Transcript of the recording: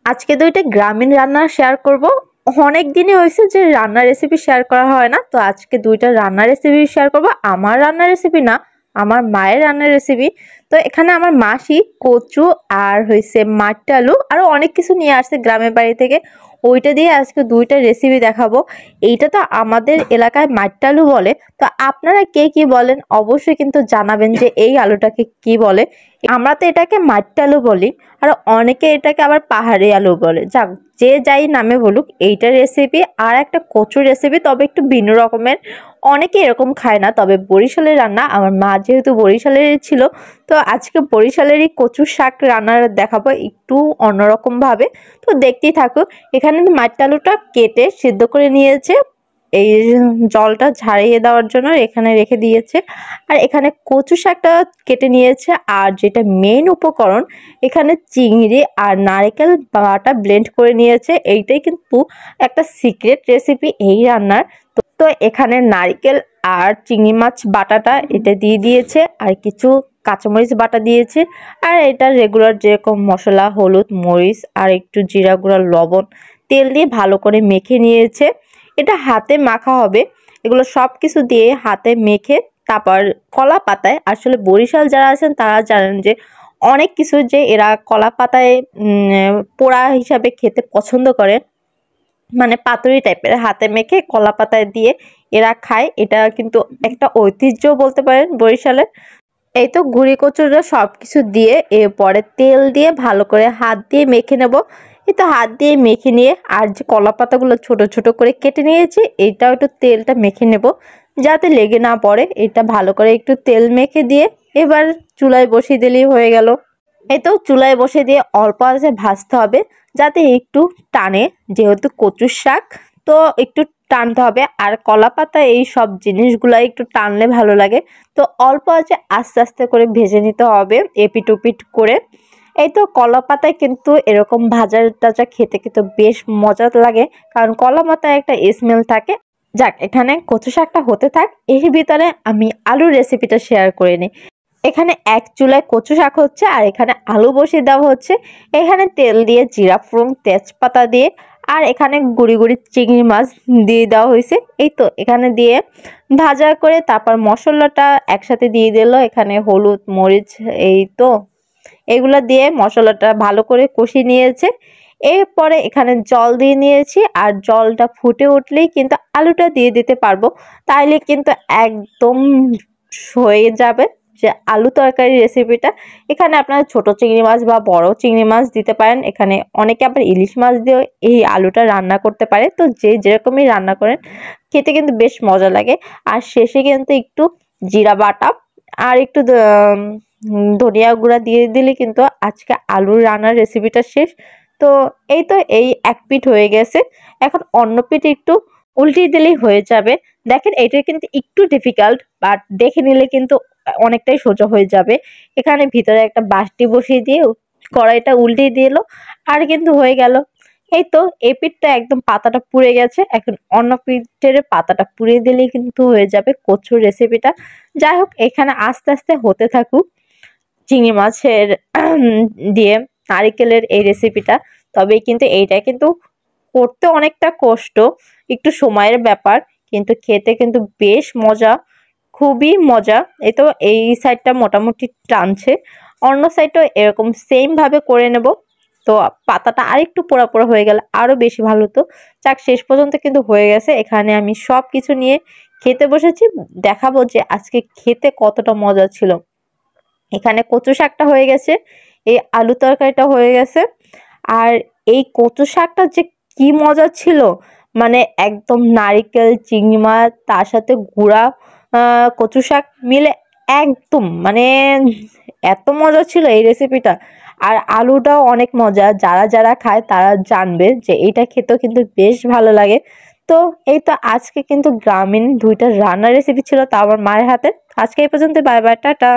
আজকে দুইটা গ্রামীণ রান্না শেয়ার করব। অনেক দিনই হয়েছে যে রান্নার রেসিপি শেয়ার করা হয় না, তো আজকে দুইটা রান্নার রেসিপি শেয়ার করব। আমার রান্নার রেসিপি না, আমার মায়ের রান্নার রেসিপি। তো এখানে আমার মাসি কচু আর হয়েছে মাটি আলু আরও অনেক কিছু নিয়ে আসছে গ্রামের বাড়ি থেকে, ওইটা দিয়ে আজকে দুইটা রেসিপি দেখাবো। এইটা তো আমাদের এলাকায় মাটি আলু বলে, তো আপনারা কে কি বলেন অবশ্যই কিন্তু জানাবেন যে এই আলুটাকে কি বলে। আমরা তো এটাকে মাটি আলু বলি, আর অনেকে এটাকে আবার পাহাড়ি আলু বলে। যাক, যে যাই নামে বলুক, এইটা রেসিপি আর একটা কচুর রেসিপি, তবে একটু ভিন্ন রকমের। অনেকে এরকম খায় না, তবে বরিশালের রান্না। আমার মা যেহেতু বরিশালেরই ছিল, তো আজকে বরিশালেরই কচুর শাক রান্না দেখাবো একটু অন্যরকম ভাবে। তো দেখতেই থাকুক। এখানে মাটি আলুটা কেটে সিদ্ধ করে নিয়েছে, এই জলটা ঝারিয়ে দেওয়ার জন্য এখানে রেখে দিয়েছে। আর এখানে কচু শাকটা কেটে নিয়েছে। আর যেটা মেইন উপকরণ, এখানে চিংড়ি আর নারকেল বাটা ব্লেন্ড করে নিয়েছে। এইটাই কিন্তু একটা সিক্রেট রেসিপি এই রান্নার। তো এখানে নারকেল আর চিংড়ি মাছ বাটাটা এটা দিয়ে দিয়েছে, আর কিছু কাঁচামরিচ বাটা দিয়েছে। আর এটা রেগুলার যেরকম মশলা, হলুদ, মরিচ আর একটু জিরা গুঁড়া, লবণ, তেল দিয়ে ভালো করে মেখে নিয়েছে। এটা হাতে মাখা হবে। এগুলো সব কিছু দিয়ে হাতে মেখে তারপর কলা পাতায়, আসলে বরিশাল যারা আছেন তারা জানেন যে অনেক কিছু যে এরা কলা পাতায় পোড়া হিসাবে খেতে পছন্দ করে, মানে পাতুরি টাইপের হাতে মেখে কলা পাতায় দিয়ে এরা খায়। এটা কিন্তু একটা ঐতিহ্য বলতে পারেন বরিশালের। এই তো গুঁড়ি কচুরা সব কিছু দিয়ে এরপরে তেল দিয়ে ভালো করে হাত দিয়ে মেখে নেব। এই তো হাত দিয়ে মেখে নিয়ে আর যে কলা পাতাগুলো ছোট ছোট করে কেটে নিয়েছি, এইটাও একটু তেলটা মেখে নেব যাতে লেগে না পড়ে। এটা ভালো করে একটু তেল মেখে দিয়ে এবার চুলায় বসিয়ে দিলেই হয়ে গেল। এই তো চুলায় বসে দিয়ে অল্প আঁচে ভাজতে হবে যাতে একটু টানে, যেহেতু কচুর শাক তো একটু টানতে হবে। আর কলা পাতা এই সব জিনিসগুলো একটু টানলে ভালো লাগে। তো অল্প আঁচে আস্তে আস্তে করে ভেজে নিতে হবে এপিট ওপিট করে। এই তো কলা পাতায় কিন্তু এরকম ভাজা টাজা খেতে কিন্তু বেশ মজা লাগে, কারণ কলা পাতায় একটা স্মেল থাকে। যাক, এখানে কচু শাকটা হতে থাক, এর ভিতরে আমি আলুর রেসিপিটা শেয়ার করে নিই। এখানে এক চুলায় কচু শাক হচ্ছে আর এখানে আলু বসিয়ে দেওয়া হচ্ছে। এখানে তেল দিয়ে জিরা ফোড়ন তেজপাতা দিয়ে আর এখানে গুঁড়ি গুঁড়ি চিংড়ি মাছ দিয়ে দেওয়া হয়েছে। এই তো এখানে দিয়ে ভাজা করে তারপর মশলাটা একসাথে দিয়ে দিল। এখানে হলুদ, মরিচ, এই তো এগুলো দিয়ে মশলাটা ভালো করে কষিয়ে নিয়েছে। এরপরে এখানে জল দিয়ে নিয়েছি, আর জলটা ফুটে উঠলেই কিন্তু আলুটা দিয়ে দিতে পারবো। তাইলে কিন্তু একদম হয়ে যাবে যে আলু তরকারি রেসিপিটা। এখানে আপনারা ছোট চিংড়ি মাছ বা বড় চিংড়ি মাছ দিতে পারেন। এখানে অনেকে আবার ইলিশ মাছ দিয়েও এই আলুটা রান্না করতে পারে। তো যে যেরকমই রান্না করেন খেতে কিন্তু বেশ মজা লাগে। আর শেষে কিন্তু একটু জিরা বাটা আর একটু ধনিয়া গুঁড়া দিয়ে দিলে কিন্তু আজকে আলুর রান্নার রেসিপিটা শেষ। তো এই তো এই এক পিঠ হয়ে গেছে, এখন অন্য পিঠ একটু উল্টিয়ে দিলেই হয়ে যাবে। দেখেন এটা কিন্তু একটু ডিফিকাল্ট, বাট দেখে নিলে কিন্তু অনেকটাই সোজা হয়ে যাবে। এখানে ভিতরে একটা বাটি বসিয়ে দিয়ে কড়াইটা উল্টিয়ে দিল আর কিন্তু হয়ে গেল। এই তো এই পিঠটা একদম পাতাটা পুড়ে গেছে, এখন অন্য পিঠের পাতাটা পুড়িয়ে দিলেই কিন্তু হয়ে যাবে কচুর রেসিপিটা। যাই হোক, এখানে আস্তে আস্তে হতে থাকুক চিংড়ি মাছের দিয়ে নারিকেলের এই রেসিপিটা। তবে কিন্তু এইটা কিন্তু করতে অনেকটা কষ্ট, একটু সময়ের ব্যাপার, কিন্তু খেতে কিন্তু বেশ মজা, খুবই মজা। এই তো এই সাইডটা মোটামুটি টানছে, অন্য সাইডটাও এরকম সেম ভাবে করে নেব। তো পাতাটা আরেকটু পোড়া পোড়া হয়ে গেলে আরো বেশি ভালো হতো। যাক, শেষ পর্যন্ত কিন্তু হয়ে গেছে। এখানে আমি সব কিছু নিয়ে খেতে বসেছি, দেখাবো যে আজকে খেতে কতটা মজা ছিল। এখানে কচু শাকটা হয়ে গেছে, এই আলু তরকারিটা হয়ে গেছে। আর এই কচু শাকটা যে কি মজা ছিল, মানে একদম নারিকেল, চিংড়ি মাছ, তার সাথে গুঁড়া কচু শাক মিলে একদম মানে এত মজা ছিল এই রেসিপিটা। আর আলুটাও অনেক মজা, যারা যারা খায় তারা জানবে যে এটা খেতেও কিন্তু বেশ ভালো লাগে। তো এই তো আজকে কিন্তু গ্রামীণ দুইটা রান্নার রেসিপি ছিল, তা আমার মায়ের হাতে। আজকে এই পর্যন্ত, বাই বাই, টাটা।